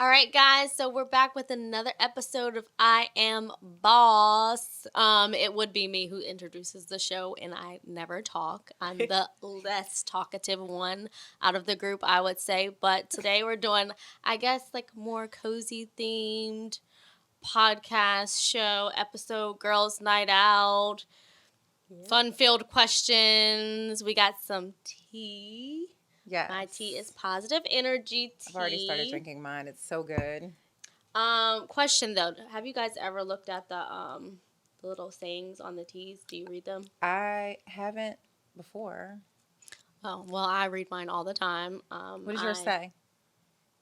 All right, guys. So we're back with another episode of I Am Boss. It would be me who introduces the show, and I never talk. I'm the less talkative one out of the group, I would say. But today we're doing, I guess, like more cozy themed podcast show episode, girls' night out, fun-filled questions. We got some tea. Yes. My tea is positive energy tea. I've already started drinking mine. It's so good. Question though, have you guys ever looked at the little sayings on the teas? Do you read them? I haven't before. Oh, well, I read mine all the time. What does yours say?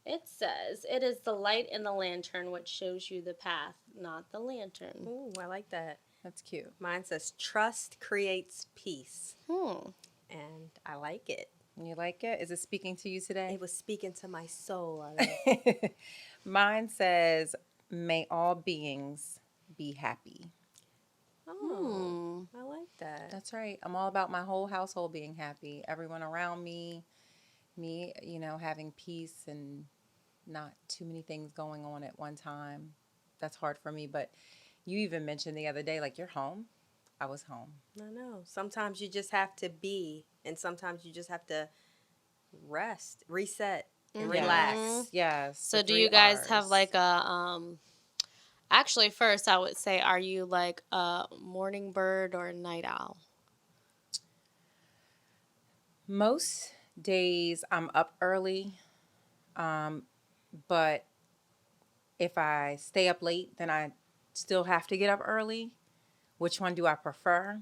It says, "It is the light in the lantern which shows you the path, not the lantern." Ooh, I like that. That's cute. Mine says, "Trust creates peace." Hmm. And I like it. You like it? Is it speaking to you today? It was speaking to my soul. I like Mine says, "May all beings be happy." Oh, I like that. That's right. I'm all about my whole household being happy. Everyone around me, having peace and not too many things going on at one time. That's hard for me. But you even mentioned the other day, like, you're home. I was home. I know. Sometimes you just have to be, and sometimes you just have to rest, reset, and relax. Yes. So do you guys have like a actually first I would say, are you like a morning bird or a night owl? Most days I'm up early, but if I stay up late, then I still have to get up early. Which one do I prefer?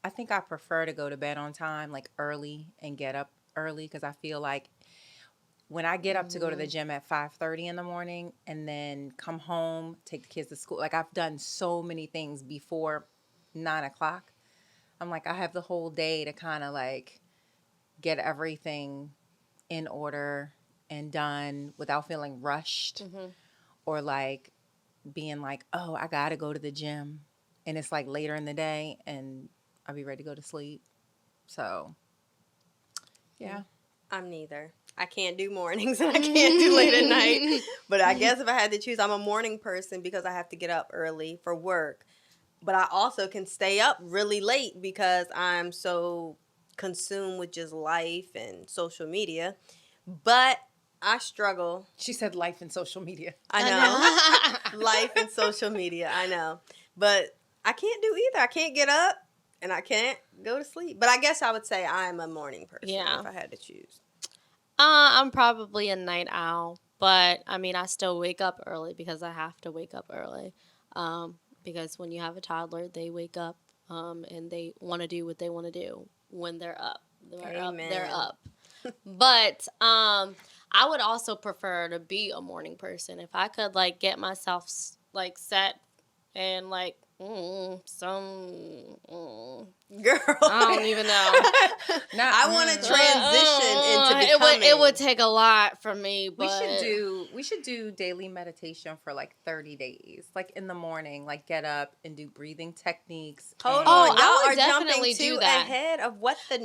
I think I prefer to go to bed on time, like early, and get up early, because I feel like when I get up to go to the gym at 5:30 in the morning and then come home, take the kids to school, like I've done so many things before 9 o'clock. I'm like, I have the whole day to kind of like get everything in order and done without feeling rushed or like being like, oh, I got to go to the gym. And it's like later in the day and I'll be ready to go to sleep. So, yeah. I'm neither. I can't do mornings and I can't do late at night. But I guess if I had to choose, I'm a morning person because I have to get up early for work. But I also can stay up really late because I'm so consumed with just life and social media. But I struggle. She said life and social media. I know. Life and social media. I know. But I can't do either. I can't get up and I can't go to sleep. But I guess I would say I'm a morning person if I had to choose. I'm probably a night owl, but I mean, I still wake up early because I have to wake up early. Because when you have a toddler, they wake up and they want to do what they want to do when they're up. They're up. But I would also prefer to be a morning person. If I could like get myself like set and like girl, I don't even know. I want to transition into becoming. It would take a lot for me, but we should do daily meditation for like 30 days, like in the morning, like get up and do breathing techniques. Hold on, I would y'all are definitely jumping do that ahead of what the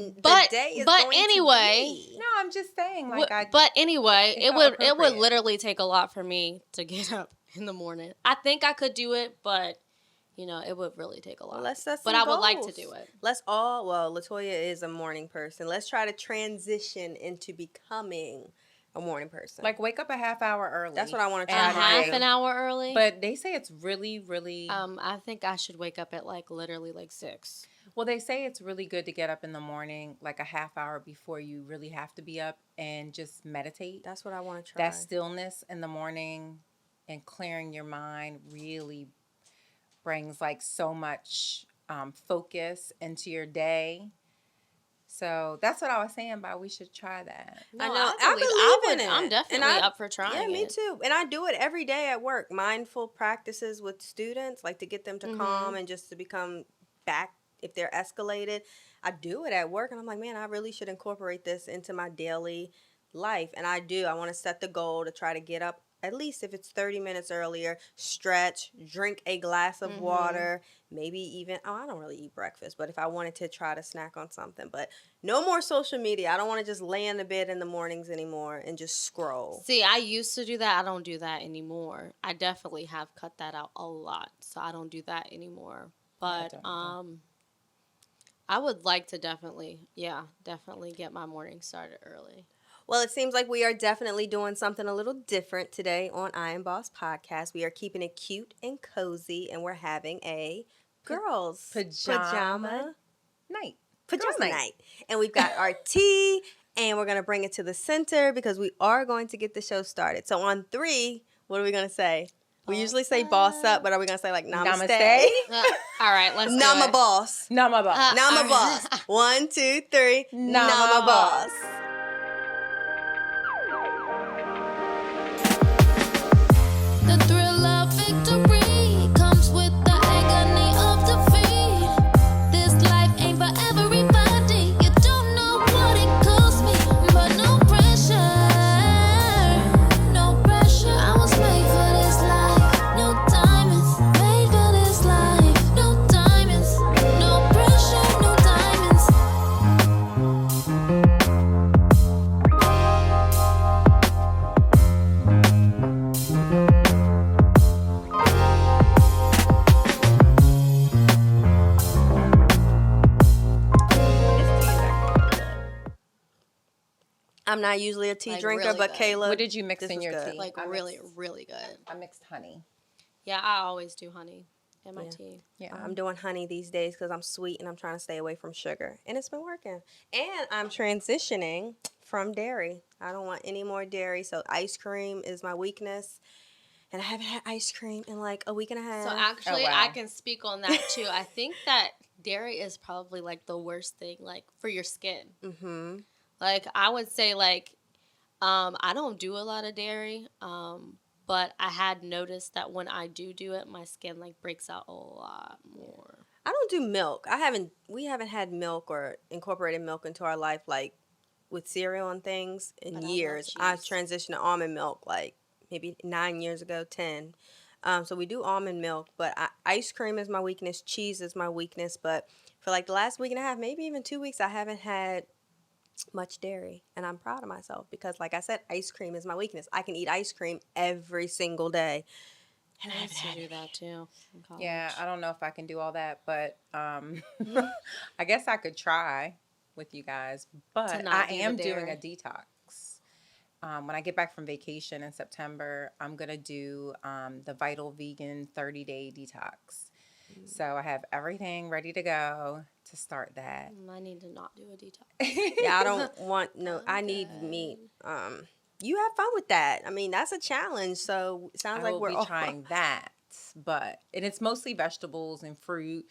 day is but going anyway, to be. No, I'm just saying, like, but anyway, it would literally take a lot for me to get up in the morning. I think I could do it, but you know, it would really take a lot. Well, let's set some but I would goals. like to do it. Latoya is a morning person. Let's try to transition into becoming a morning person. Like, wake up a half hour early. That's what I want to try to do. Half an hour early? But they say it's really, really... I think I should wake up at, like, literally, like, 6. Well, they say it's really good to get up in the morning, like a half hour before you really have to be up and just meditate. That's what I want to try. That stillness in the morning and clearing your mind really brings like so much focus into your day. So that's what I was saying about we should try that. No, I know. I believe in it. I'm definitely up for trying it. Yeah, me too. And I do it every day at work. Mindful practices with students, like to get them to calm and just to become back if they're escalated. I do it at work and I'm like, man, I really should incorporate this into my daily life. And I want to set the goal to try to get up at least if it's 30 minutes earlier, stretch, drink a glass of water, maybe even, I don't really eat breakfast, but if I wanted to try to snack on something. But no more social media. I don't want to just lay in the bed in the mornings anymore and just scroll. See, I used to do that. I don't do that anymore. I definitely have cut that out a lot, so I don't do that anymore. But I would like to definitely get my morning started early. Well, it seems like we are definitely doing something a little different today on I Am Boss podcast. We are keeping it cute and cozy, and we're having a girls' pajama night. Pajama night. And we've got our tea, and we're going to bring it to the center because we are going to get the show started. So on 3, what are we going to say? We usually say boss up, but are we going to say like namaste? All right, let's do Nama it. boss. Nama boss. Nama boss. 1, 2, 3. Nama boss. The thrill of victory comes with the agony of defeat. This life ain't for everybody. You don't know what it cost me, but no pressure. No pressure. I was made for this life. No diamonds. Made for this life. No diamonds. No pressure. No diamonds. I'm not usually a tea Like, drinker, really but good. Kayla. What did you mix this in was your good. tea? Like I really, mixed- really good. I mixed honey. Yeah, I always do honey in my Yeah. tea. Yeah. I'm doing honey these days because I'm sweet and I'm trying to stay away from sugar. And it's been working. And I'm transitioning from dairy. I don't want any more dairy. So ice cream is my weakness. And I haven't had ice cream in like a week and a half. So actually, Oh, wow. I can speak on that too. I think that dairy is probably like the worst thing, like for your skin. Mm-hmm. Like I would say, like I don't do a lot of dairy, but I had noticed that when I do it, my skin like breaks out a lot more. I don't do milk. We haven't had milk or incorporated milk into our life like with cereal and things in But I love years. I cheese. transitioned to almond milk like maybe 9 years ago, 10. So we do almond milk, but ice cream is my weakness. Cheese is my weakness. But for like the last week and a half, maybe even 2 weeks, I haven't had much dairy. And I'm proud of myself because, like I said, ice cream is my weakness. I can eat ice cream every single day. And I I haven't used to had do it. that too in college. Yeah, I don't know if I can do all that, but I guess I could try with you guys. But To not I do the am doing dairy. a detox. When I get back from vacation in September, I'm going to do the Vital Vegan 30-day detox. So I have everything ready to go to start that. I need to not do a detox. Yeah, I don't want I I'm need good. meat. You have fun with that. I mean, that's a challenge. So it sounds I like will we're be all trying that, and it's mostly vegetables and fruit.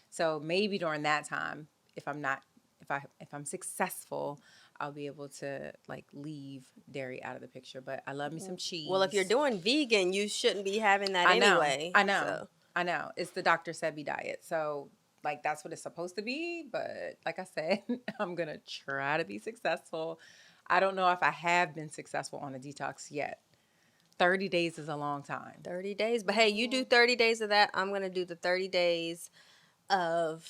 So maybe during that time, if I'm successful, I'll be able to like leave dairy out of the picture. But I love me some cheese. Well, if you're doing vegan, you shouldn't be having that anyway. I know. So. I know. It's the Dr. Sebi diet. So like that's what it's supposed to be. But like I said, I'm gonna try to be successful. I don't know if I have been successful on a detox yet. 30 days is a long time. 30 days. But hey, you do 30 days of that. I'm going to do the 30 days of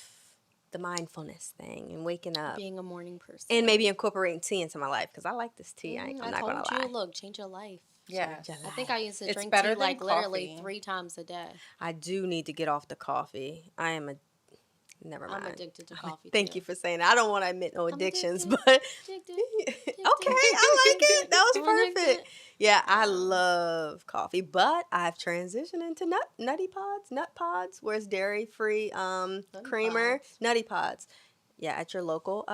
the mindfulness thing and waking up. Being a morning person. And maybe incorporating tea into my life because I like this tea. I'm I not going told to lie. you, look, change your life. Yes. I think I used to It's drink better tea than like literally coffee. 3 times a day. I do need to get off the coffee. I am never mind. I'm addicted to coffee. Thank too. you for saying that. I don't want to admit no I'm addictions, addicted. but Addicted. okay, I like it. That was I'm perfect. addicted. Yeah, I love coffee, but I've transitioned into nut pods, where it's dairy free creamer, Pods. nutty pods. Yeah, at your local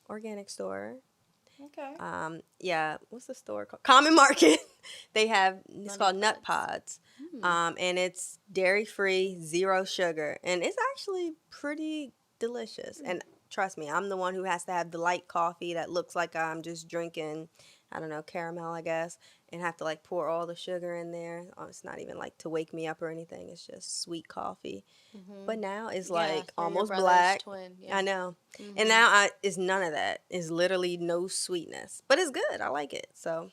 organic store. Okay. Yeah, what's the store called? Common Market. They have it's Nutty called Nut Pods. Pods. And it's dairy free, 0 sugar, and it's actually pretty delicious. And trust me, I'm the one who has to have the light coffee that looks like I'm just drinking I don't know, caramel, I guess, and have to like pour all the sugar in there. It's not even like to wake me up or anything. It's just sweet coffee. But now it's like you're your almost brother's black. twin. Yeah. I know. And now it's none of that. It's literally no sweetness. But it's good. I like it. So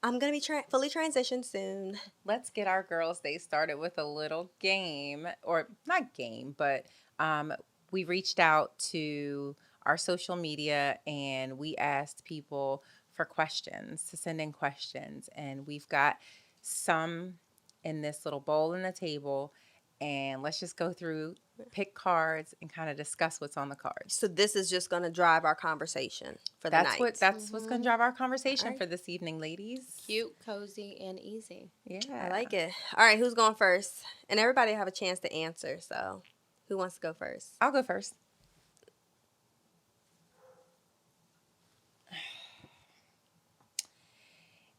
I'm going to be fully transitioned soon. Let's get our girls' day started with a little game, or not game, but we reached out to our social media and we asked people for questions, to send in questions. And we've got some in this little bowl on the table. And let's just go through, pick cards, and kind of discuss what's on the cards. So this is just going to drive our conversation for the night. That's what's going to drive our conversation All right. for this evening, ladies. Cute, cozy, and easy. Yeah. I like it. All right, who's going first? And everybody have a chance to answer. So who wants to go first? I'll go first.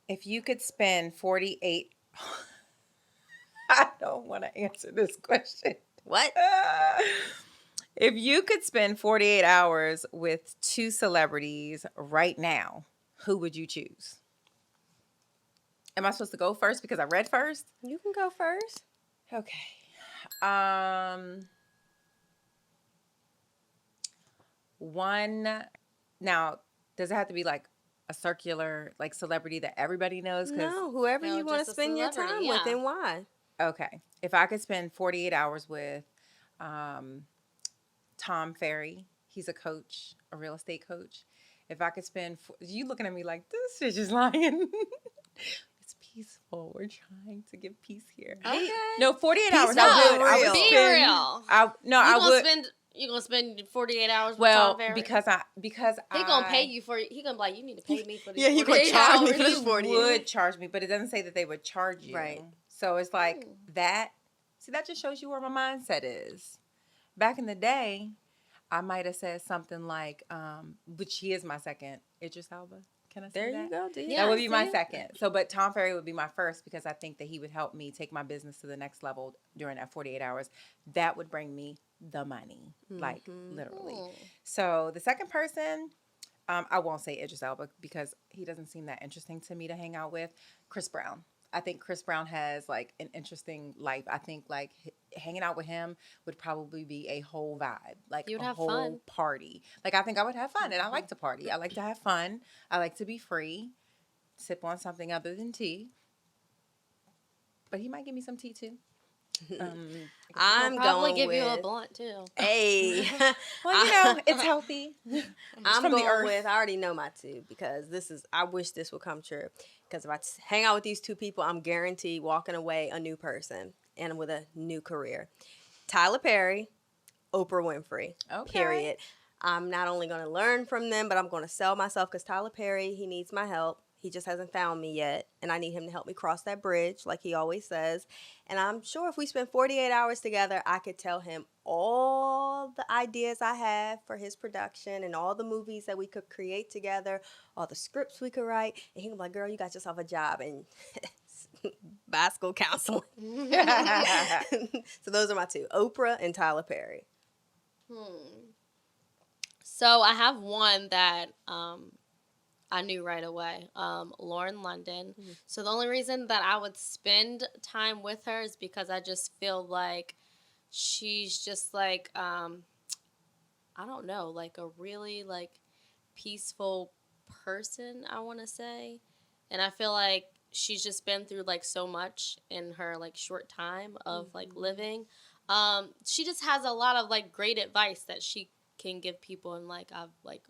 If you could spend 48... I don't want to answer this question. What? If you could spend 48 hours with two celebrities right now, who would you choose? Am I supposed to go first because I read first? You can go first. Okay. One. Now, does it have to be like a circular like celebrity that everybody knows? No, whoever No, you want to just a spend your celebrity, time with yeah. and why. Okay. If I could spend 48 hours with Tom Ferry, he's a coach, a real estate coach. If I could spend, you looking at me like, this bitch is lying. It's peaceful. We're trying to give peace here. Okay. No, 48 hours. Peaceful I and would real. Be spend, real. I would. You gonna spend 48 hours with Well, Tom Ferry? because he gonna pay you for it. He gonna be like, you need to pay me for these Yeah, you gonna 48 charge me hours. for this He 48. would charge me, but it doesn't say that they would charge you. Right. So it's like that. See, that just shows you where my mindset is. Back in the day, I might have said something like, but she is my second, Idris Elba. Can I say There that? you go. Yeah. That would be my see? second. So, but Tom Ferry would be my first because I think that he would help me take my business to the next level during that 48 hours. That would bring me the money, like literally. Mm. So the second person, I won't say Idris Elba because he doesn't seem that interesting to me to hang out with. Chris Brown. I think Chris Brown has like an interesting life. I think like hanging out with him would probably be a whole vibe, like You'd a have whole fun. party. Like I think I would have fun, and I like to party. I like to have fun. I like to be free, sip on something other than tea. But he might give me some tea too. I'm He'll probably going give with, you a blunt too. Hey. Well, you know, it's healthy. I'm from the going earth. with, I already know my two because I wish this would come true. Because if I hang out with these two people, I'm guaranteed walking away a new person and with a new career. Tyler Perry, Oprah Winfrey. Okay. Period. I'm not only going to learn from them, but I'm going to sell myself because Tyler Perry, he needs my help. He just hasn't found me yet, and I need him to help me cross that bridge, like he always says. And I'm sure if we spend 48 hours together, I could tell him all the ideas I have for his production and all the movies that we could create together, all the scripts we could write. And he'd be like, girl, you got yourself a job and bicycle counseling. So those are my two, Oprah and Tyler Perry. So I have one that I knew right away. Lauren London. So the only reason that I would spend time with her is because I just feel like she's just like, I don't know, like a really like peaceful person, I want to say. And I feel like she's just been through like so much in her like short time of like living. She just has a lot of like great advice that she can give people, and like I've like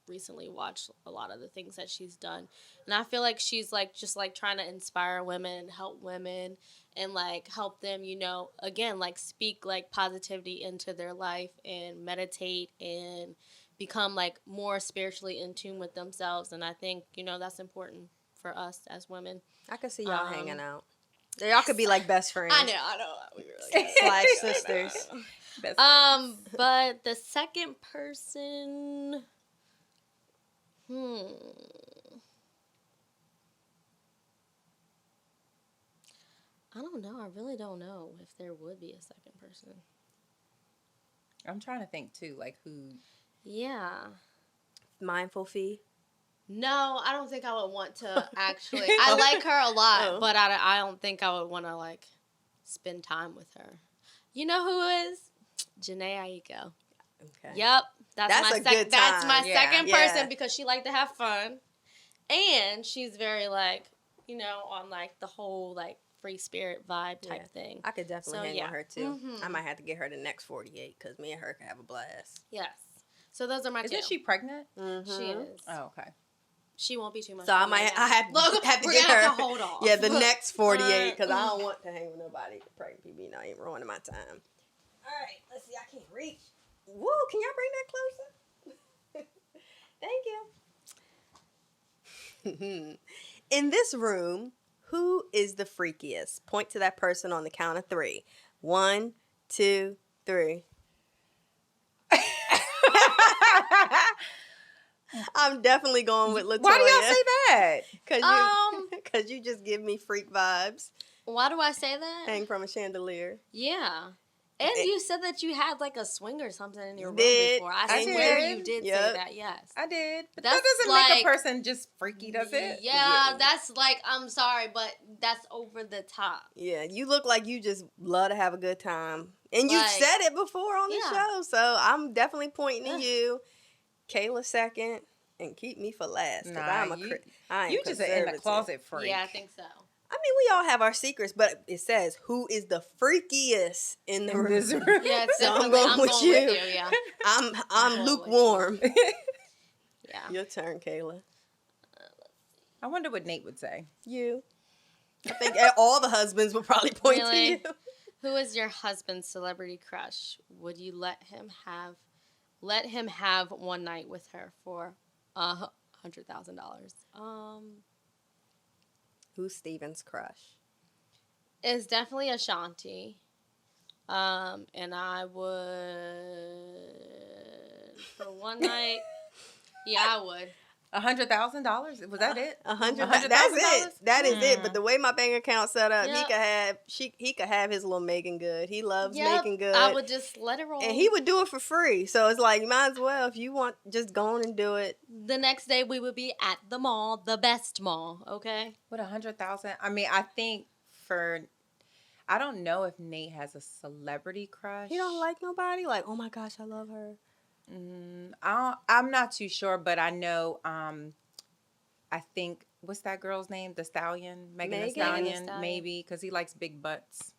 recently watched a lot of the things that she's done, and I feel like she's like just like trying to inspire women and help women and like help them, you know, again, like speak like positivity into their life and meditate and become like more spiritually in tune with themselves. And I think, you know, that's important for us as women. I could see y'all hanging out. Y'all could be like best friends. I know we really Slash sisters. Best friends. But the second person, I don't know. I really don't know if there would be a second person. I'm trying to think too, like who. Yeah. Mindful fee. No, I don't think I would want to actually. I like her a lot, Oh. but I don't think I would want to like spend time with her. You know who is? Janae Aiko. Okay. Yep, That's my a good That's my time. Yeah. second Yeah. person because she liked to have fun, and she's very like on like the whole like free spirit vibe type thing. I could definitely So, hang yeah. with her too. Mhm. I might have to get her the next 48 because me and her can have a blast. Yes. So those are my two. Isn't she pregnant? She is. Oh, okay. She won't be too much. So I fun might right I now. have, Look, have to we're get gonna her. have to hold off. Yeah, the next 48 because I Right. don't want to hang with nobody. Pregnant people, not even ruining my time. All right, let's see. I can't reach. Woo! Can y'all bring that closer? Thank you. In this room, who is the freakiest? Point to that person on the count of 3. 1, 2, 3. I'm definitely going with Latoya. Why do y'all say that? Because you just give me freak vibes. Why do I say that? Hang from a chandelier. Yeah. And you said that you had like a swing or something in your room Did. before. I I swear did. you did say Yep. that, yes. I did. But That's that doesn't make like- a person just freaky, does it? Yeah, that's like, I'm sorry, but that's over the top. Yeah, you look like you just love to have a good time. And you've Like, said it before on the yeah. show, so I'm definitely pointing Yeah. to you. Kayla second, and keep me for last. Because Nah, I am You just an in the conservative. closet freak. Yeah, I think so. I mean, we all have our secrets, but it says who is the freakiest in the In room. this room. Yeah, it's So I'm definitely, going with you. yeah. I'm going with lukewarm. Yeah. Your turn, Kayla. I wonder what Nate would say. You. I think all the husbands would probably point Really? to you. Who is your husband's celebrity crush? Would you let him have one night with her for $100,000? Who's Steven's crush? It's definitely Ashanti. And I would for one night. Yeah, I would. $100,000? Was that it? $100,000. $100,000? That's it. That is it. Mm. But the way my bank account set up, Yep. he could have his little Megan Good. He loves Yep, making good. I would just let it roll. And he would do it for free. So it's like, you might as well, if you want, just go on and do it. The next day we would be at the mall, the best mall. Okay. With $100,000? I mean, I think I don't know if Nate has a celebrity crush. He don't like nobody? Like, oh my gosh, I love her. I'm not too sure, but I know. I think what's that girl's name? The Stallion, Megan Thee Megan? Stallion, Megan Thee Stallion. maybe because he likes big butts.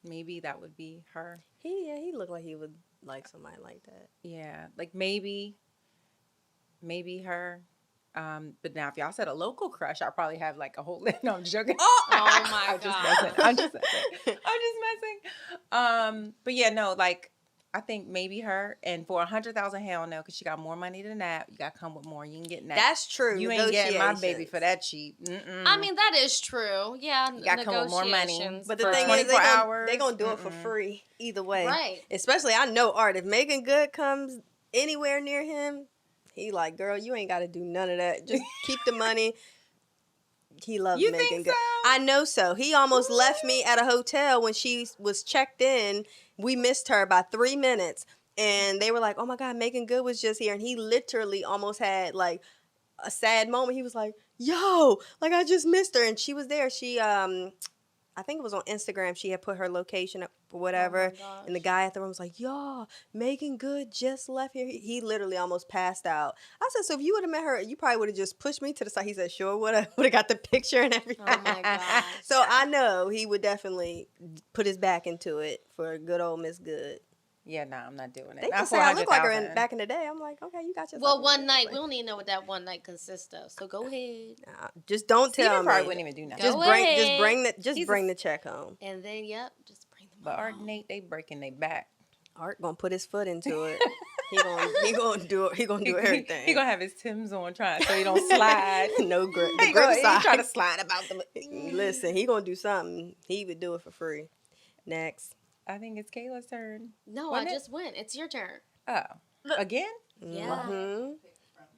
Maybe that would be her. He looked like he would like somebody like that. Yeah, like maybe her. But now if y'all said a local crush, I probably have like a whole list. No, I'm joking. Oh my I'm just God. messing. I'm just messing. But yeah, no, like I think maybe her. And for $100,000, hell no, because she got more money than that. You got to come with more. You ain't getting that. That's true. You ain't getting my baby Negotiations. for that cheap. Mm-mm. I mean, that is true. Yeah, You gotta come with more money. negotiations. But the For thing is, 24 hours, they're going to do it for free either way. Right. Especially, I know Art. If Megan Good comes anywhere near him, he like, girl, you ain't got to do none of that. Just keep the money. He loves You Megan think Good. so? I know so. He almost left me at a hotel when she was checked in. We missed her by 3 minutes. And they were like, oh my God, Megan Good was just here. And he literally almost had like a sad moment. He was like, yo, like I just missed her. And she was there. She, I think it was on Instagram. She had put her location up or whatever. Oh my gosh. And the guy at the room was like, yo, Megan Good just left here. He literally almost passed out. I said, so if you would have met her, you probably would have just pushed me to the side. He said, sure, would have got the picture and everything. Oh my gosh. So I know he would definitely put his back into it for good old Miss Good. Yeah, no, I'm not doing it. They Not just for say I look like her $100,000. back in the day. I'm like, okay, you got yourself. Well, a one good night. place. We don't even know what that one night consists of. So go ahead. Nah, just don't Steven tell probably me. wouldn't even do nothing. Just Go bring ahead. He's bring a- the check home. And then, yep, just bring them But Art home. and Nate, they breaking their back. Art gonna put his foot into it. He gonna do it. He gonna do everything. He gonna have his Timbs on trying so he don't slide. No grip. He The grip he side. trying to slide about the. Listen, he gonna do something. He would do it for free. Next. I think it's Kayla's turn. No, Wasn't I it? just went. It's your turn. Oh, again? Yeah. Mhm.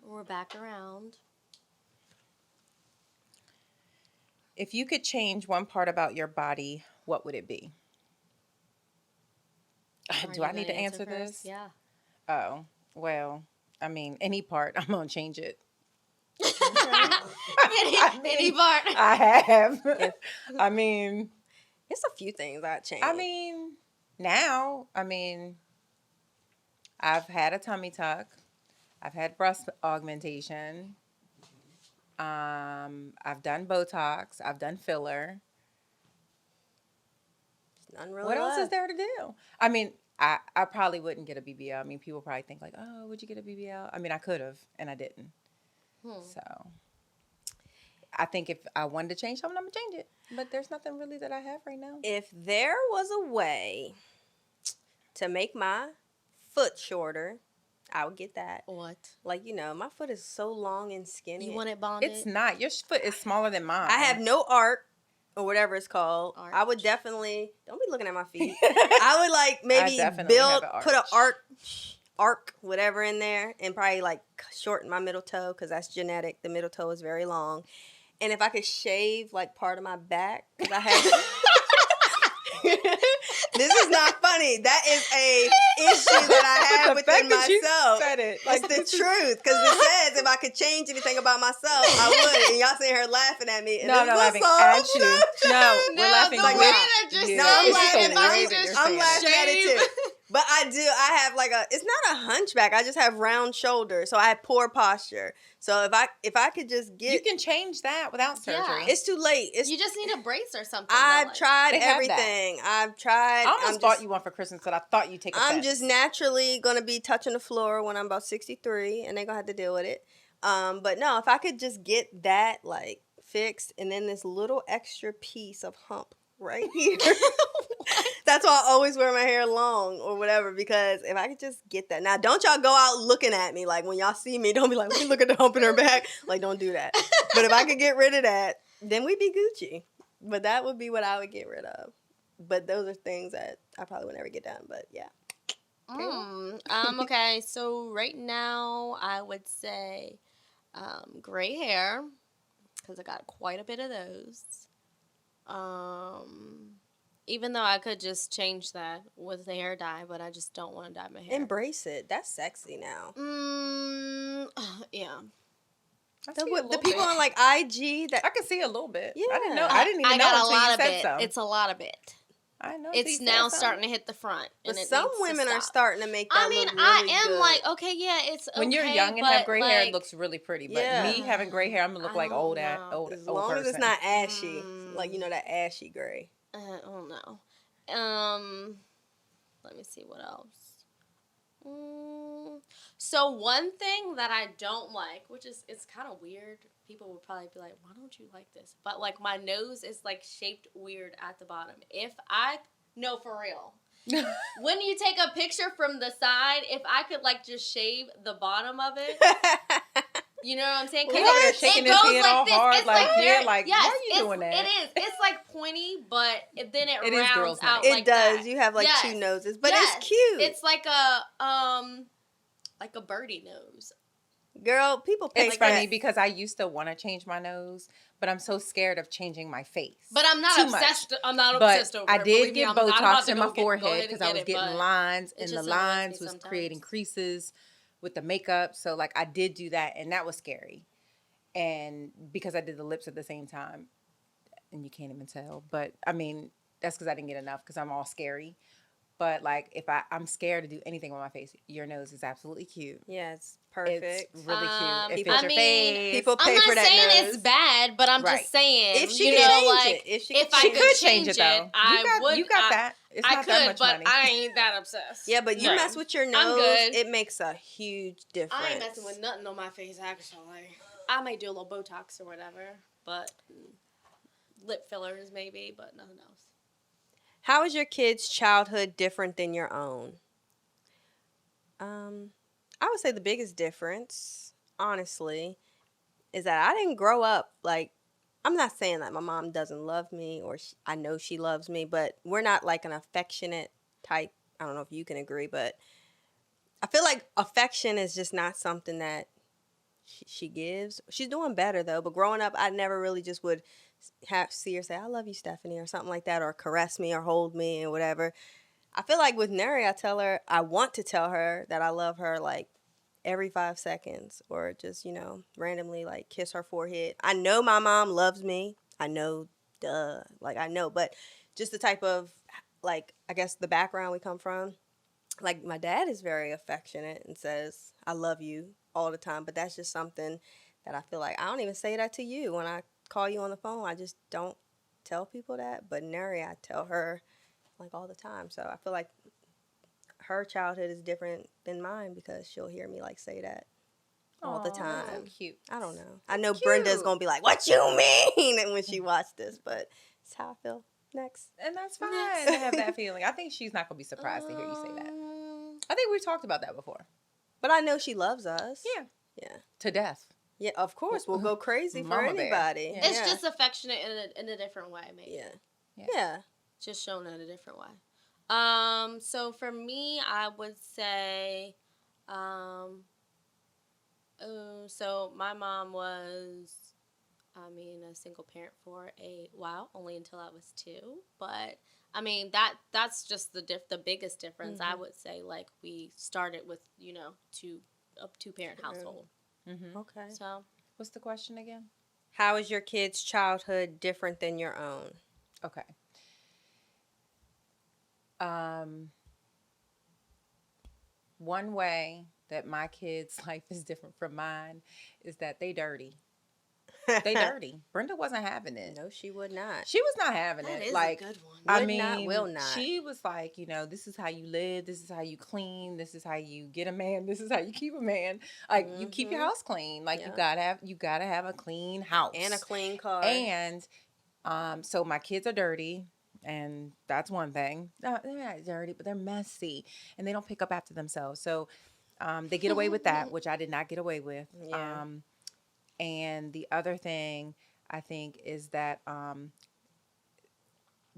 We're back around. If you could change one part about your body, what would it be? Are Do you I need to gonna answer first? this? Yeah. Oh, well, I mean, any part, I'm gonna change it. Any part. I have. I mean, It's a few things I'd change. now, I've had a tummy tuck. I've had breast augmentation. I've done Botox. I've done filler. None really What else is left. there to do? I probably wouldn't get a BBL. People probably think like, oh, would you get a BBL? I could have, and I didn't. So I think if I wanted to change something, I'm going to change it. But there's nothing really that I have right now. If there was a way to make my foot shorter, I would get that. What? Like, my foot is so long and skinny. You want it bonded? It's not. Your foot is smaller than mine. I have no arc or whatever it's called. Arch. I would definitely, don't be looking at my feet. I would like maybe definitely have an put an arch. arc, whatever in there, and probably like shorten my middle toe because that's genetic. The middle toe is very long. And if I could shave like part of my back, because I have. This is not funny. That is a issue that I have The fact within that you myself. said it, It's the truth, because it says if I could change anything about myself, I would. And y'all sitting here laughing at me. And No, it's not laughing so at you. sad. No, we're laughing the with way that just you. No, I'm It's just so laughing. weird that you're I'm saying laughing that. at it too. But I have like it's not a hunchback. I just have round shoulders, so I have poor posture. So if I could just get, You can change that without surgery. Yeah. it's too late. You just need a brace or something. I've tried They have that. everything. I've tried. I almost bought you one for Christmas, but I thought you'd take a I'm test. just naturally gonna be touching the floor when I'm about 63, and they're gonna have to deal with it. But no, if I could just get that like fixed, and then this little extra piece of hump right here. That's why I always wear my hair long or whatever, because if I could just get that. Now, don't y'all go out looking at me like when y'all see me. Don't be like, look at the hump in her back. Like, don't do that. But if I could get rid of that, then we'd be Gucci. But that would be what I would get rid of. But those are things that I probably would never get done. But yeah. Okay, so right now I would say gray hair, because I got quite a bit of those. Even though I could just change that with the hair dye, but I just don't want to dye my hair. Embrace it. That's sexy now. Yeah. I see a little The people bit. on like IG that I can see a little bit. Yeah. I didn't know. I didn't even I know got a until lot you of said it. so. It's a lot of it. I know. until It's you said now so. starting to hit the front. but And some it needs to women are stop. starting to make that I mean, look I really am good. like, okay, yeah, it's When you're okay, young and but, have gray hair, like, it looks really pretty. But Yeah. me having gray hair, I'm gonna look I like don't old know. old as old long as person. it's not ashy, like that ashy gray. I don't know. Let me see what else. So one thing that I don't like, which is it's kind of weird. People would probably be like, "Why don't you like this?" But like my nose is like shaped weird at the bottom. No, for real. When you take a picture from the side, if I could like just shave the bottom of it, you know what I'm saying? He's over there shaking his head all hard, It's like, very- yeah, like, yes, why are you doing that? It is. It's like pointy, but then it It is rounds girls' out night. like It does. that. You have like Yes. two noses, but Yes. it's cute. It's like a birdie nose. Girl, people pay It's like funny that. because I used to want to change my nose, but I'm so scared of changing my face. But I'm not Too much. obsessed. I'm not But obsessed over I it. did Believe me, get I'm not about Botox to in go my get- go forehead ahead and because I get was it, getting but lines, it and the just annoys me lines was sometimes. creating creases with the makeup. So like I did do that, and that was scary. And because I did the lips at the same time, and you can't even tell. But I mean, that's because I didn't get enough because I'm all scary. But like if I'm scared to do anything with my face, your nose is absolutely cute. Yeah, it's perfect. It's really cute. It People- fits I your mean, face. people I'm pay not for that saying nose. it's bad, but I'm Right. just saying If she you could know, change like it, if she if could I She could could change change it, it though. I would. You got that. It's I not could, that much but money. I ain't that obsessed. Yeah, but you Right. mess with your I'm nose, good. it makes a huge difference. I ain't messing with nothing on my face, actually. I may do a little Botox or whatever, but lip fillers maybe, but nothing else. How is your kid's childhood different than your own? I would say the biggest difference, honestly, is that I didn't grow up like, I'm not saying that my mom doesn't love me or I know she loves me, but we're not like an affectionate type. I don't know if you can agree, but I feel like affection is just not something that she gives. She's doing better though, but growing up, I never really just would see her say, "I love you, Stephanie," or something like that, or caress me or hold me or whatever. I feel like with Neri, I want to tell her that I love her like every 5 seconds, or just, randomly like kiss her forehead. I know my mom loves me. I know, duh. Like, I know, but just the type of, like, I guess the background we come from. Like, my dad is very affectionate and says, I love you all the time, but that's just something that I feel like I don't even say that to you. When I call you on the phone, I just don't tell people that. But Neri, I tell her, like, all the time. So I feel like her childhood is different than mine because she'll hear me, like, say that all the time. That's so cute. I don't know. I know Brenda's going to be like, what you mean? And when she watched this, but it's how I feel. Next. And that's fine to have that feeling. I think she's not going to be surprised to hear you say that. I think we've talked about that before. But I know she loves us. Yeah. Yeah. To death. Yeah, of course. We'll go crazy for Mama bear. anybody. Yeah. It's just affectionate in a different way, maybe. Yeah. Just shown in a different way. So for me, I would say, so my mom was, a single parent for a while, only until I was 2. But that's just the biggest difference. I would say, like, we started with a 2-parent household. Mm-hmm. Okay. So What's the question again? How is your kid's childhood different than your own? Okay. One way that my kids' life is different from mine is that they dirty. They dirty. Brenda wasn't having it. No, she would not. She was not having that it. is Like, a good one. Would not, will not. She was like, this is how you live. This is how you clean. This is how you get a man. This is how you keep a man. Like, you keep your house clean. Like, you gotta have a clean house And a clean car. And so my kids are dirty, and that's one thing. No, they're not dirty, but they're messy, and they don't pick up after themselves. So they get away with that, which I did not get away with. Yeah. And the other thing I think is that my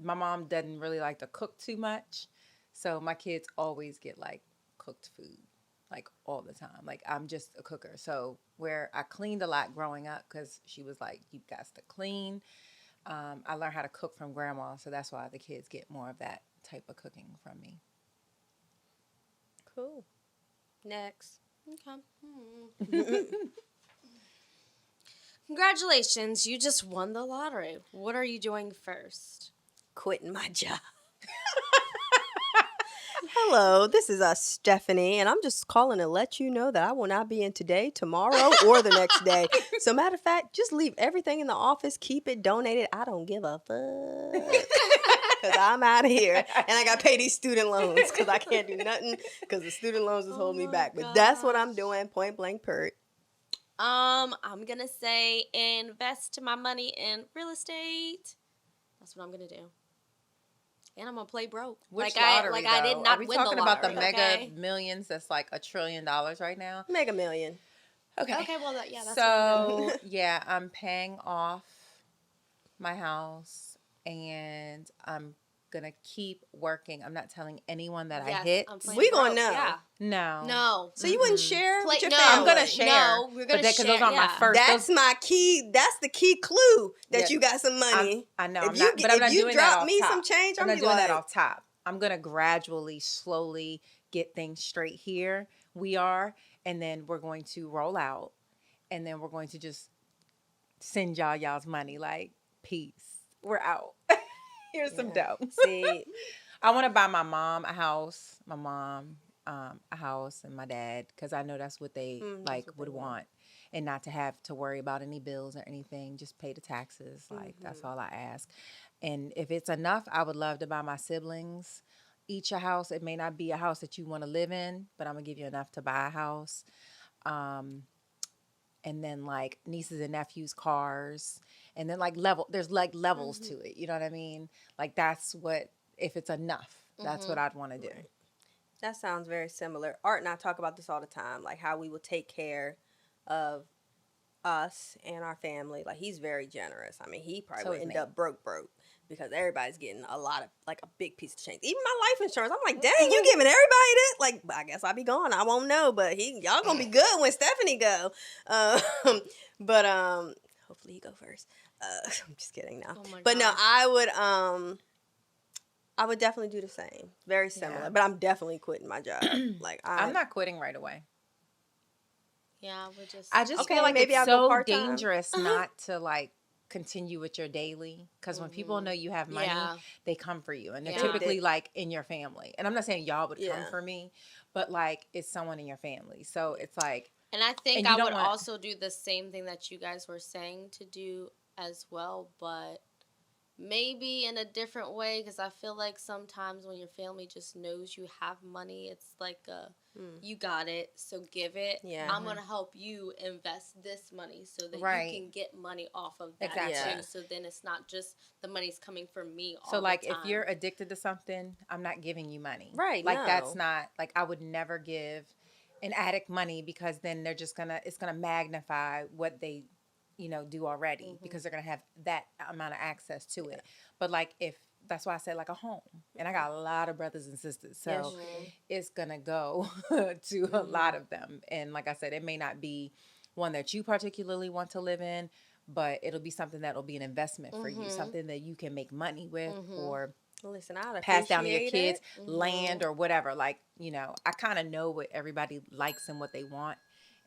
mom doesn't really like to cook too much. So my kids always get like cooked food, like all the time. Like, I'm just a cooker. So where I cleaned a lot growing up because she was like, you got to clean. I learned how to cook from grandma. So that's why the kids get more of that type of cooking from me. Cool. Next. Okay. Congratulations, you just won the lottery. What are you doing first? Quitting my job. Hello, this is Stephanie, and I'm just calling to let you know that I will not be in today, tomorrow, or the next day. So, matter of fact, just leave everything in the office, keep it donated. I don't give a fuck. Because I'm out of here. And I got to pay these student loans because I can't do nothing because the student loans is holding me back. But that's what I'm doing, point blank period. I'm going to say invest my money in real estate. That's what I'm going to do. And I'm going to play broke. Which lottery, I did not win win the lottery. Are we talking about the okay? Mega Millions that's like $1 trillion right now? Mega Million. Okay. Okay, well, yeah, that's so, yeah, I'm paying off my house, and I'm going to keep working. I'm not telling anyone that I hit. We going to know. Yeah. No. So you wouldn't share with your no. family? I'm going to share. No, we're going to share. Those are my first. That's my key. That's the key clue that you got some money. I know. If I'm you, not, but I'm not if you doing drop that off me top. some change, I'm not be doing like, that off top. I'm going to gradually, slowly get things straight here. We are. And then we're going to roll out. And then we're going to just send y'all's money. Like, peace. We're out. Here's some dough. See, I want to buy my mom a house, my mom a house, and my dad, because I know that's what they would want, and not to have to worry about any bills or anything. Just pay the taxes. Like, that's all I ask. And if it's enough, I would love to buy my siblings each a house. It may not be a house that you want to live in, but I'm gonna give you enough to buy a house. And then like nieces and nephews' cars, and then like there's like levels to it. You know what I mean? Like, that's what, if it's enough, that's what I'd want to do. Right. That sounds very similar. Art and I talk about this all the time, like how we will take care of us and our family. Like, he's very generous. I mean, he probably would end up broke because everybody's getting a lot of, like, a big piece of change. Even my life insurance, I'm like, dang, you giving everybody that? Like, I guess I'll be gone. I won't know, but y'all gonna be good when Stephanie go. But hopefully he go first. I'm just kidding now. Oh my but no, gosh. I would definitely do the same. Very similar. Yeah. But I'm definitely quitting my job. Like, I'm not quitting right away. Yeah, we're just. I just Okay, feel like maybe it's I'll go so part-time. dangerous not to like continue with your daily, because when people know you have money, Yeah. they come for you, and they're Yeah. typically like in your family. And I'm not saying y'all would come Yeah. for me, but like it's someone in your family. So it's like, And I think And you I don't would want- also do the same thing that you guys were saying to do as well, but maybe in a different way, because I feel like sometimes when your family just knows you have money, it's like you got it, so give it. Yeah. I'm going to help you invest this money so that Right. you can get money off of that Exactly. Yeah. too. So then it's not just the money's coming from me all so like the time. if you're addicted to something, I'm not giving you money. Right, Like no. that's not like, I would never give an addict money, because then they're just it's gonna magnify what they do already, because they're gonna have that amount of access to it. But like, if that's why I said like a home, and I got a lot of brothers and sisters, so Yes, you do. it's gonna go to a lot of them. And like I said, it may not be one that you particularly want to live in, but it'll be something that'll be an investment for you, something that you can make money with, or Listen, I'd pass down to your appreciate kids, it. land or whatever. Like, I kind of know what everybody likes and what they want.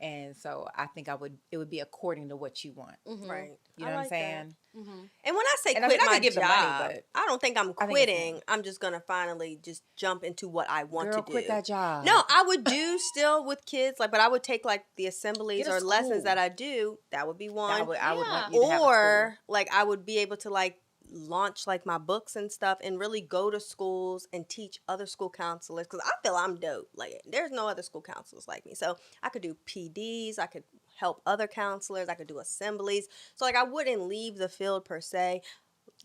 And so I think it would be according to what you want. Right. You know I what I'm like that. saying? And when I say And I quit mean, I my could give the job, money, but I don't think I'm think it's quitting. more. I'm just going to finally just jump into what I want Girl, to do. quit that job. No, I would do still with kids, but I would take like the assemblies Get a or lessons school. that I do. That would be one. I would Yeah. want you to have a Or school. like I would be able to like launch like my books and stuff and really go to schools and teach other school counselors, because I feel I'm dope. Like there's no other school counselors like me. So I could do PDs, I could help other counselors, I could do assemblies. So like I wouldn't leave the field per se.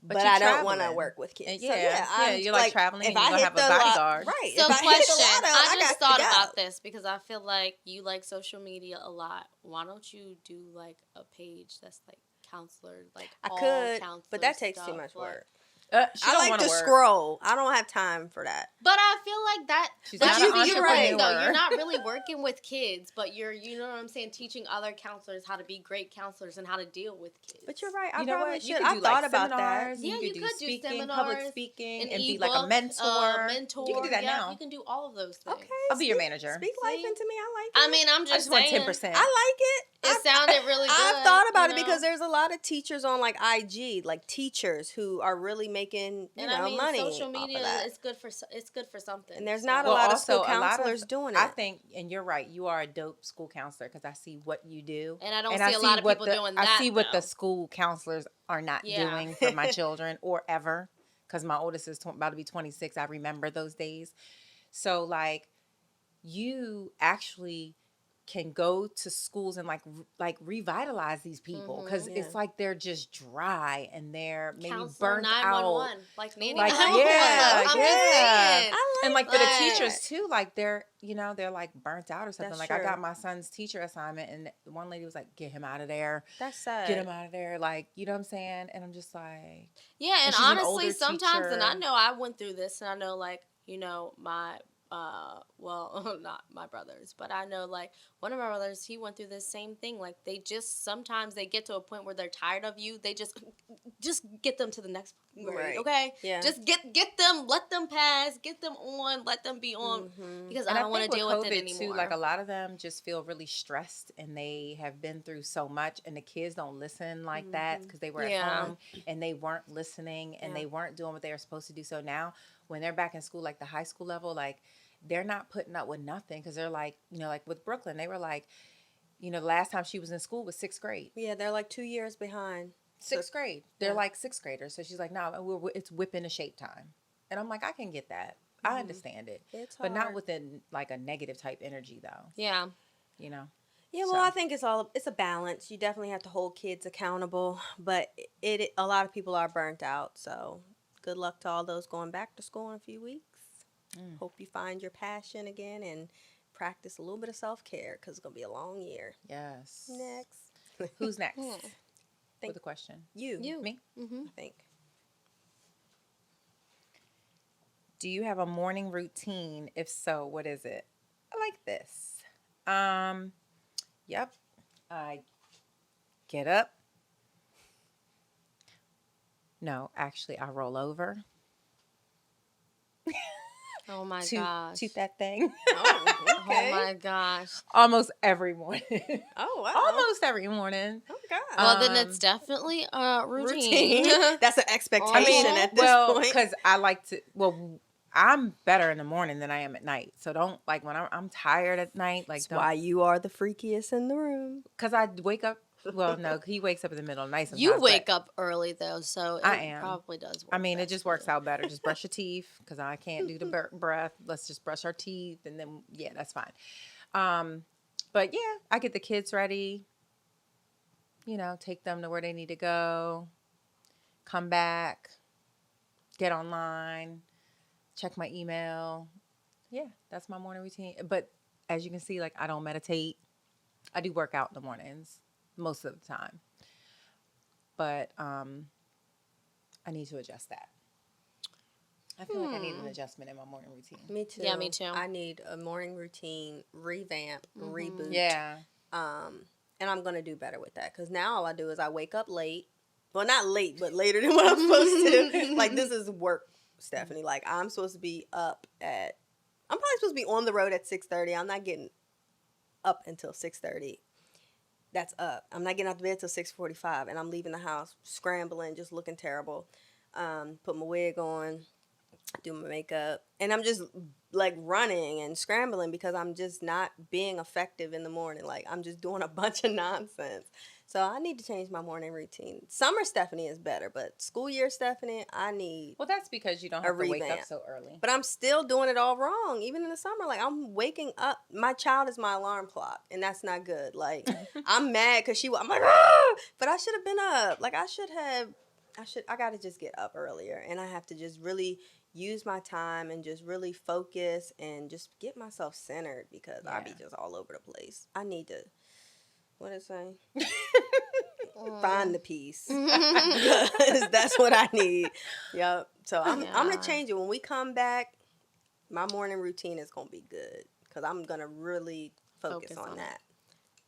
But you're I don't want to traveling. work with kids. And So, yeah, I'm you're like traveling if and you're I gonna hit have a the bodyguard. Right. So if I hit the question, lotto, I got just to thought go. about this because I feel like you like social media a lot. Why don't you do like a page that's like counselor, like I all could, counselor but that takes stuff, too much like- work. She I don't like wanna to work. scroll. I don't have time for that. But I feel like that. She's That's not the an you're right, though. entrepreneur. You're not really working with kids, but you know what I'm saying, teaching other counselors how to be great counselors and how to deal with kids. But you're right. I You know probably what? should. You could I do thought like about that. seminars. Yeah, you do could do speaking, public seminars, speaking, an and be like a ebook, mentor. mentor. You can do that Yep, now. You can do all of those things. Okay. I'll be your speak- manager. Speak life See? into me. I like it. I mean, I'm I just just want saying. 10%. I like it. It sounded really good. I've thought about it you know? because there's a lot of teachers on like IG, like teachers who are really making And I mean, money. social off media of that. is good for something. And there's so- not a Well, lot of also, school counselors doing it. I think, and you're right, you are a dope school counselor, because I see what you do. And I don't see a lot of what people doing that, I see what though. the school counselors are not Yeah. doing for my children or ever, because my oldest is about to be 26. I remember those days. So, like, you actually can go to schools and like revitalize these people, because Yeah. it's like they're just dry and they're maybe Counselor burnt 911, out. like Nanny. Like, 911. yeah, I'm just yeah. saying. And like for the Like- teachers too, like they're like burnt out or something. That's Like I true. got my son's teacher assignment, and one lady was like, "Get him out of there, That's sad. get him out of there." Like, you know what I'm saying? And I'm just like, Yeah, and she's an honestly, older sometimes, and I teacher. know I went through this, and I know, like, my, well, not my brothers, but I know, like, one of my brothers, he went through this same thing. Like, sometimes they get to a point where they're tired of you. They just get them to the next grade, Right. okay? Yeah. Just get them, let them pass, get them on, let them be on, because and I don't want to think deal with it anymore. too. Like a lot of them just feel really stressed, and they have been through so much, and the kids don't listen like that because they were at Yeah. home and they weren't listening and Yeah. they weren't doing what they were supposed to do. So now when they're back in school, like the high school level, like they're not putting up with nothing, because they're like, like with Brooklyn, they were like, the last time she was in school was 6th grade. Yeah, they're like 2 years behind. Sixth grade. They're yeah. like 6th graders. So she's like, no, it's whipping the shape time. And I'm like, I can get that. I understand it. It's but not hard. within like a negative type energy though. Yeah. Yeah, well, So. I think it's a balance. You definitely have to hold kids accountable, but a lot of people are burnt out. So good luck to all those going back to school in a few weeks. Hope you find your passion again and practice a little bit of self-care, because it's going to be a long year. Yes. Next. Who's next? Think- With a question. You. Me? I think. Do you have a morning routine? If so, what is it? I like this. Yep. I get up. No, actually, I roll over. Oh my toot, gosh. toot that thing. Oh, okay. Oh my gosh. Almost every morning. Oh, wow. Almost every morning. Oh, God. Well, then it's definitely a routine. That's an expectation at this point. because I like to. Well, I'm better in the morning than I am at night. So don't like when I'm tired at night. Like That's why you are the freakiest in the room. because I wake up. Well, no, he wakes up in the middle of the night. You sometimes, wake but up early though, so I it am. probably does work. I mean, it best just for works you. out better. Just brush your teeth because I can't do the breath. Let's just brush our teeth and then yeah, that's fine. But yeah, I get the kids ready. You know, take them to where they need to go. Come back. Get online. Check my email. Yeah, that's my morning routine. But as you can see, like I don't meditate. I do work out in the mornings most of the time. But I need to adjust that. I feel like I need an adjustment in my morning routine. Me too. Yeah, me too. I need a morning routine revamp, reboot. Yeah. And I'm going to do better with that because now all I do is I wake up late. Well, not late, but later than what I'm supposed to. Like, this is work, Stephanie. Like, I'm supposed to be up at, I'm probably supposed to be on the road at 6:30. I'm not getting up until 6:30. That's up. I'm not getting out of bed till 6:45, and I'm leaving the house scrambling, just looking terrible. Put my wig on, do my makeup, and I'm just like running and scrambling because I'm just not being effective in the morning. Like I'm just doing a bunch of nonsense. So I need to change my morning routine. Summer Stephanie is better, but school year Stephanie, I need. Well, that's because you don't have to wake up so early. But I'm still doing it all wrong, even in the summer. Like I'm waking up. My child is my alarm clock, and that's not good. Like I'm mad because I'm like, ah! But I should have been up. Like I got to just get up earlier, and I have to just really use my time and just really focus and just get myself centered because I be just all over the place. I need to. What did it say? Find the peace. Because that's what I need. Yep. So I'm going to change it. When we come back, my morning routine is going to be good. Because I'm going to really focus on that.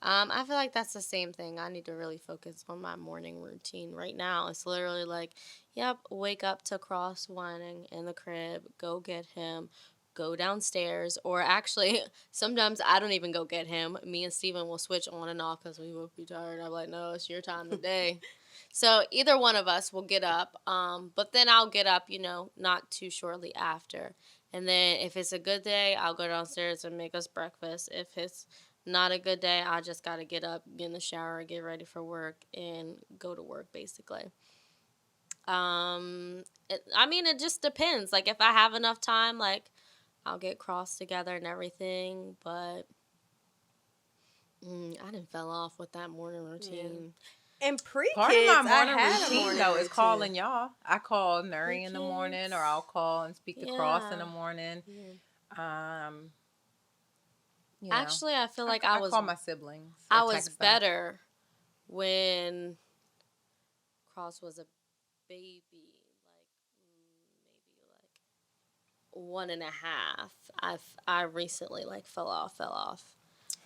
I feel like that's the same thing. I need to really focus on my morning routine right now. It's literally like, yep, wake up to Cross whining in the crib, go get him, go downstairs, or actually sometimes I don't even go get him. Me and Steven will switch on and off because we will be tired. I'm like, no, it's your time today. So either one of us will get up, but then I'll get up, not too shortly after. And then if it's a good day, I'll go downstairs and make us breakfast. If it's not a good day, I just got to get up, get in the shower, get ready for work, and go to work, basically. It just depends. Like, if I have enough time, like, I'll get Cross together and everything, but I done fell off with that morning routine. Yeah. And pre-kids, part of my morning I had routine, a morning though, routine. is calling y'all. I call Nuri in the morning, or I'll call and speak to Cross in the Yeah. morning. Actually, I feel like I was call my siblings. I or was text them. better when Cross was a baby, maybe 1.5. I recently fell off.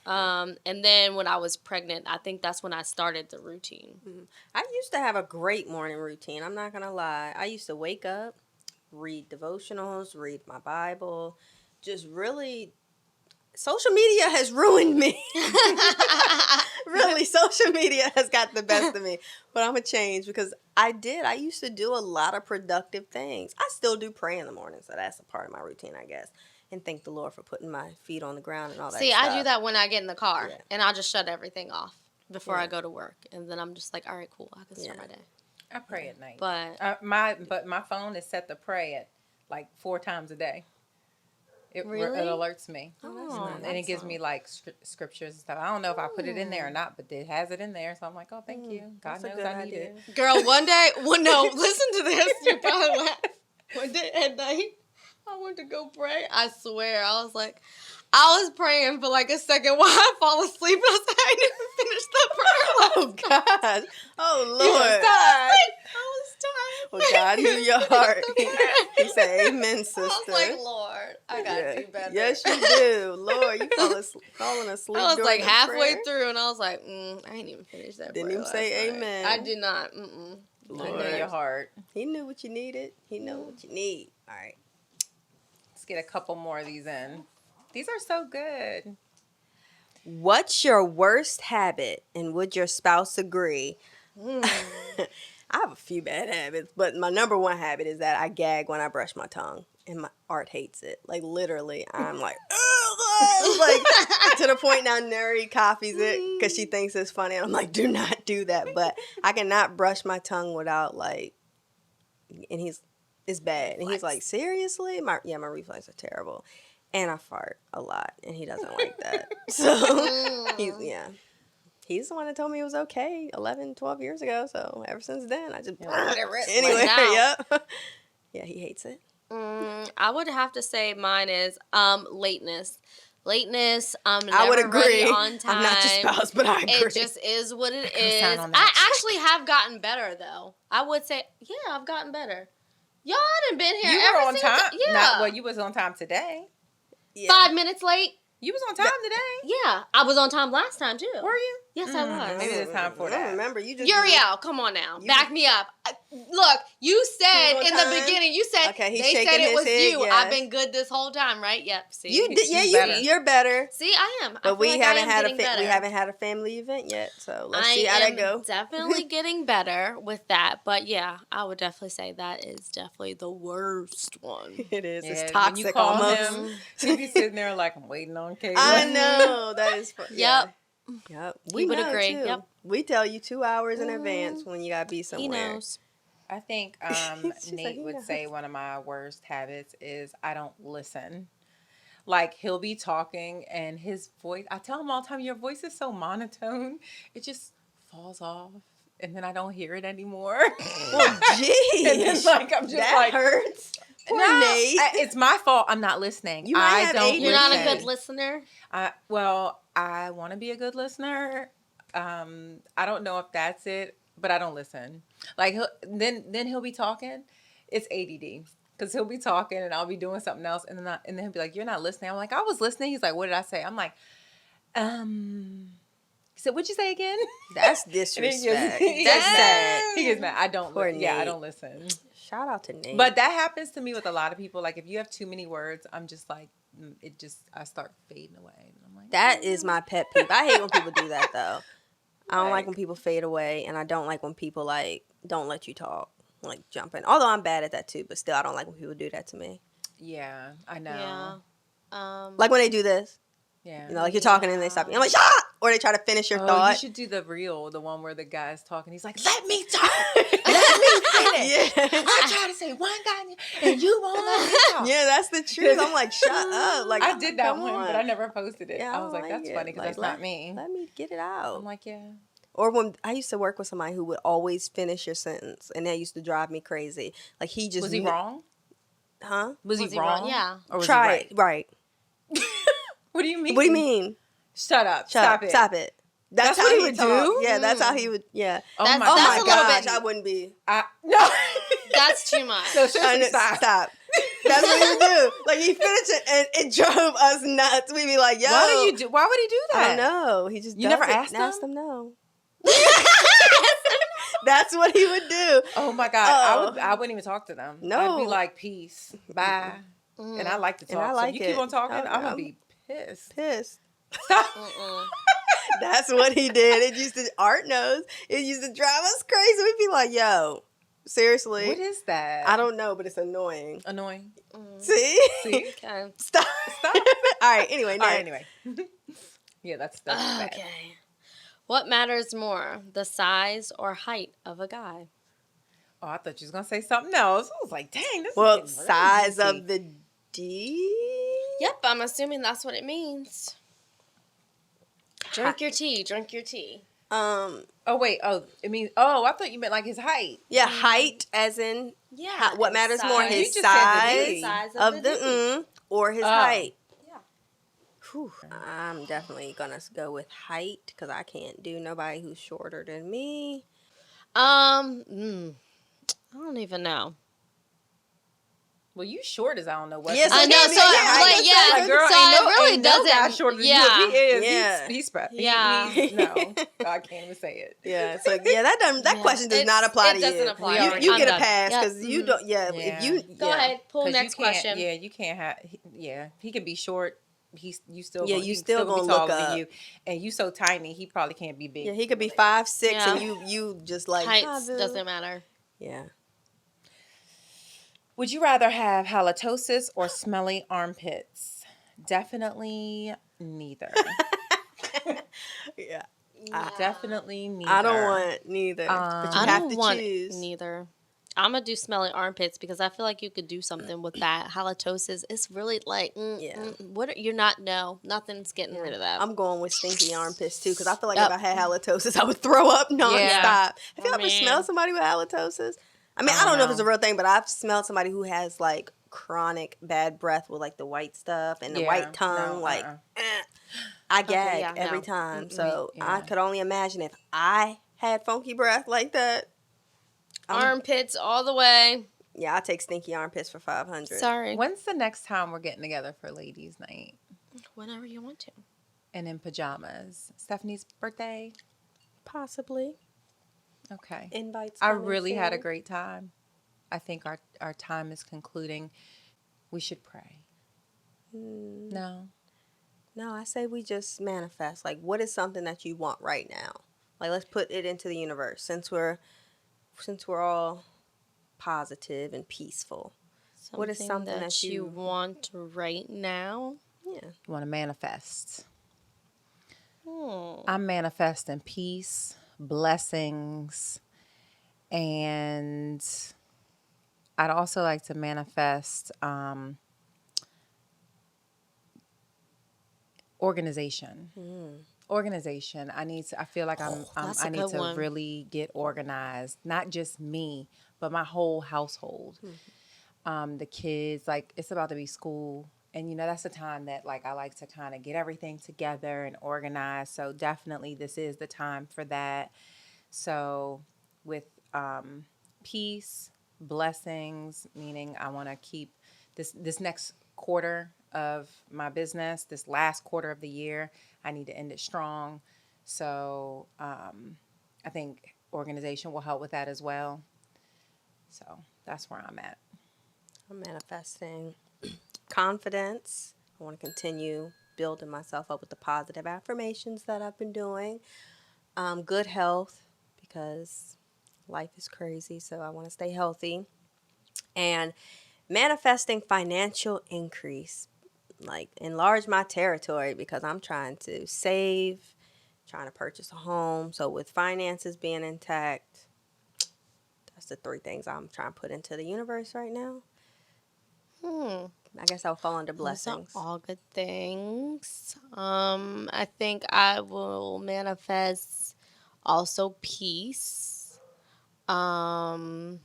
And then when I was pregnant, I think that's when I started the routine. I used to have a great morning routine. I'm not going to lie. I used to wake up, read devotionals, read my Bible, just really. Social media has ruined me. Really, social media has got the best of me. But I'm going to change because I used to do a lot of productive things. I still do pray in the morning, so that's a part of my routine, I guess. And thank the Lord for putting my feet on the ground and all that stuff. I do that when I get in the car, Yeah. and I'll just shut everything off before Yeah. I go to work. And then I'm just like, all right, cool, I can start my day. I pray at night. But my phone is set to pray at 4 times a day. It alerts me. Oh, and it gives me scriptures and stuff. I don't know if I put it in there or not, but it has it in there. So I'm like, oh, thank you. God knows I need it. girl, one day, listen to this. You probably laugh. One day at night, I went to go pray. I swear, I was praying for a second while I fall asleep. And I was like, I didn't even finish the prayer. Oh, God. Oh, Lord. I was tired. Well, God knew your heart. He said, amen, sister. I was like, Lord, I got to do better. Yes, you do. Lord, you falling asleep. I was during the halfway prayer? through, and I was like, I ain't even finished that Didn't prayer even say last night. amen. I did not. I know your heart. He knew what you needed. He know what you need. All right. Let's get a couple more of these in. These are so good. What's your worst habit, and would your spouse agree? I have a few bad habits, but my number one habit is that I gag when I brush my tongue, and my Art hates it. Like, literally, I'm like, ugh, like, to the point now Neri copies it because she thinks it's funny, and I'm like, do not do that. But I cannot brush my tongue without, like, and it's bad. And he's like, seriously? My reflexes are terrible. And I fart a lot, and he doesn't like that. So, he's the one that told me it was okay 11, 12 years ago. So, ever since then, I just let it rip. Anyway, yep. Yeah, he hates it. I would have to say mine is lateness. Lateness, never I would agree. ready on time. I'm not your spouse, but I agree. It just is what it is. I actually have gotten better, though. I would say, yeah, I've gotten better. Y'all done been here. You were on time. Yeah. You was on time today. Yeah. 5 minutes late. You was on time today. Yeah, I was on time last time, too. Were you? Yes, I was. Maybe it's time for I that. don't remember. You just Uriel, come on now. Back me up. Look, you said in the beginning, you said, okay, they said it was head, you. yes. I've been good this whole time, right? Yep, see? You did, yeah, you're better. See, I am. But we haven't had had a family event yet, so let's see how that go. Definitely getting better with that, but yeah, I would definitely say that is definitely the worst one. It is. Yeah, it's when toxic you call almost. him, he be sitting there like, I'm waiting on Kayla. I know that is. Yep. Yep. We would agree. Too. Yep. We tell you 2 hours in advance when you gotta be He somewhere. knows. I think She's Nate like, would "Yeah." say one of my worst habits is I don't listen. Like, he'll be talking and his voice, I tell him all the time, your voice is so monotone. It just falls off and then I don't hear it anymore. Well, geez. And then, like, I'm just that like, hurts. Poor no, Nate. it's my fault. I'm not listening. You might I have don't ADD. You're not a listen. good listener? Well, I want to be a good listener. I don't know if that's it, but I don't listen. Like, then he'll be talking. It's ADD because he'll be talking and I'll be doing something else, and then he'll be like, "You're not listening." I'm like, "I was listening." He's like, "What did I say?" I'm like, He said, "What'd you say again?" That's And he disrespect. gets That's mad. sad. He gets mad. I don't. Poor Yeah, I Nate. don't listen. Shout out to Nate. But that happens to me with a lot of people. Like, if you have too many words, I'm just like, I start fading away. And I'm like, that is my pet peeve. I hate when people do that though. I don't like when people fade away, and I don't like when people like don't let you talk, like jump in. Although I'm bad at that too, but still I don't like when people do that to me. yeah, I know. Yeah. Like when they do this, Yeah. you know, like you're talking and they stop you. I'm like, shut up! Or they try to finish your You thought. should do the reel, the one where the guy's talking. He's like, "Let me talk. Let me finish. Yeah. I try to say one guy, and you won't let me talk." Yeah, that's the truth. I'm like, shut up. Like, I did that come one, on. but I never posted it. Yeah, I was like, don't "That's it. funny because Like, that's not me." Let me get it out. I'm like, "Yeah." Or when I used to work with somebody who would always finish your sentence, and that used to drive me crazy. Like he just Was he wrong? Huh? Was he wrong? Yeah. Or was Try he it. Right. What do you mean? What do you mean? Shut up. Shut Stop up. it. Stop it. That's what how he he would talk. do. Yeah, that's how he would. Yeah. Oh That's- my Oh that's my a little gosh, bit- I wouldn't be. No. That's too much. No, I seriously, know- stop. Stop. That's what he would do. Like he finished it, and it drove us nuts. We'd be like, "Yo, Why would he do that? I don't know. He just You does never it. asked Asked him? him no. That's what he would do. Oh my God. I wouldn't even talk to them. No. I'd be like, "Peace. Bye." And I like to talk. And I like so if you keep it. on talking, I'm I'm gonna be pissed. Pissed. Mm-mm. That's what he did. It used to, Art knows, it used to drive us crazy. We'd be like, yo, seriously. What is that? I don't know, but it's annoying. Annoying. See? See? Okay. Stop. Stop. All right, anyway, All right, next. anyway. Yeah, that's bad. Okay. What matters more, the size or height of a guy? Oh, I thought you was gonna say something else. I was like, dang, this Well, is getting really size juicy. of the D? Yep, I'm assuming that's what it means. Drink your tea. Drink your tea. Oh wait, it means I thought you meant like his height. Yeah, height as in Yeah. what matters more, size. You his just said the size D. Size of the D. or his Oh. height. Yeah. Whew. I'm definitely gonna go with height because I can't do nobody who's shorter than me. I don't even know. Well, you short as I don't know what. Yes, I know. So Like, girl, so ain't it really ain't no guy doesn't. shorter than Yeah. you. If he is, Yeah. he's Yeah. no, I can't even say it. Yeah, so that question does not apply to you. It doesn't apply. You I'm get a done. pass Yep. because you don't. Yeah, Yeah. if you Go ahead. Pull 'Cause next you can't, question. Yeah, you can't have. Yeah, he can be short. You still. Yeah, gonna, you he still gonna gonna be look taller up. than you, and you so tiny. He probably can't be big. Yeah, he could be 5'6", Yeah. and you just like Heights "Hi, boo." doesn't matter. Yeah. Would you rather have halitosis or smelly armpits? Definitely neither. Yeah. Definitely neither. I don't want neither, but you I have don't to want choose. neither. I'm gonna do smelly armpits because I feel like you could do something with that. Halitosis is really like, you're not, nothing's getting rid of that. I'm going with stinky armpits too because I feel like Yep. if I had halitosis, I would throw up nonstop. Yeah. Have you ever Man. smelled somebody with halitosis? I mean, I don't know if it's a real thing, but I've smelled somebody who has like chronic bad breath with like the white stuff and the white tongue. I gag every time. So I could only imagine if I had funky breath like that. Armpits all the way. Yeah, I'll take stinky armpits for 500. Sorry. When's the next time we're getting together for ladies' night? Whenever you want to. And in pajamas. Stephanie's birthday? Possibly. Okay. Invites. I coming really had a soon. great time. I think our time is concluding. We should pray. No. No, I say we just manifest. Like, what is something that you want right now? Like, let's put it into the universe. Since we're all positive and peaceful. What is something that you want right now? Yeah. You want to manifest. I'm manifesting peace, blessings, and I'd also like to manifest organization. Organization. I feel like that's a I need good to one. really get organized. Not just me, but my whole household. The kids, like it's about to be school. And, you know, that's the time that, like, I like to kind of get everything together and organize. So definitely this is the time for that. So with peace, blessings, meaning I want to keep this next quarter of my business, this last quarter of the year, I need to end it strong. So I think organization will help with that as well. So that's where I'm at. I'm manifesting confidence. I want to continue building myself up with the positive affirmations that I've been doing. Good health, because life is crazy, so I want to stay healthy. And manifesting financial increase, like enlarge my territory, because I'm trying to save, trying to purchase a home. So with finances being intact, that's the 3 things I'm trying to put into the universe right now. I guess I'll fall under blessings. Those are all good things. I think I will manifest also peace. I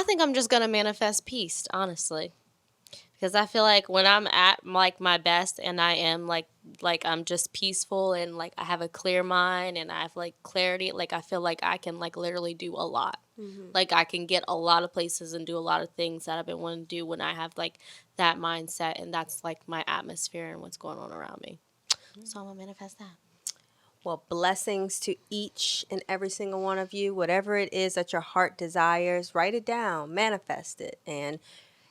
think I'm just gonna manifest peace, honestly, because I feel like when I'm at like my best and I am like I'm just peaceful and like I have a clear mind and I have like clarity, like I feel like I can like literally do a lot. Like I can get a lot of places and do a lot of things that I've been wanting to do when I have like that mindset, and that's like my atmosphere and what's going on around me. So I'm gonna manifest that. Well, blessings to each and every single one of you. Whatever it is that your heart desires, write it down, manifest it. And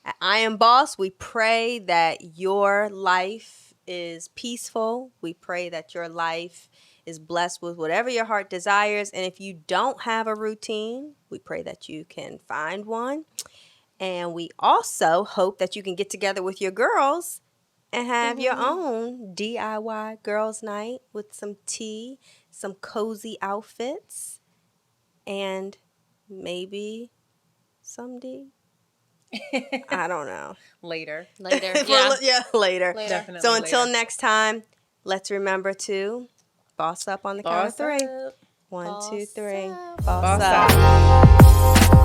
at I Am Boss, we pray that your life is peaceful. We pray that your life is blessed with whatever your heart desires. And if you don't have a routine, we pray that you can find one. And we also hope that you can get together with your girls and have your own DIY girls' night with some tea, some cozy outfits, and maybe some D. I don't know. Later. Yeah. Later. Definitely So until later. next time, let's remember to boss up on the count of 3. Up. 1, 2, 3. up. Boss Boss up. up.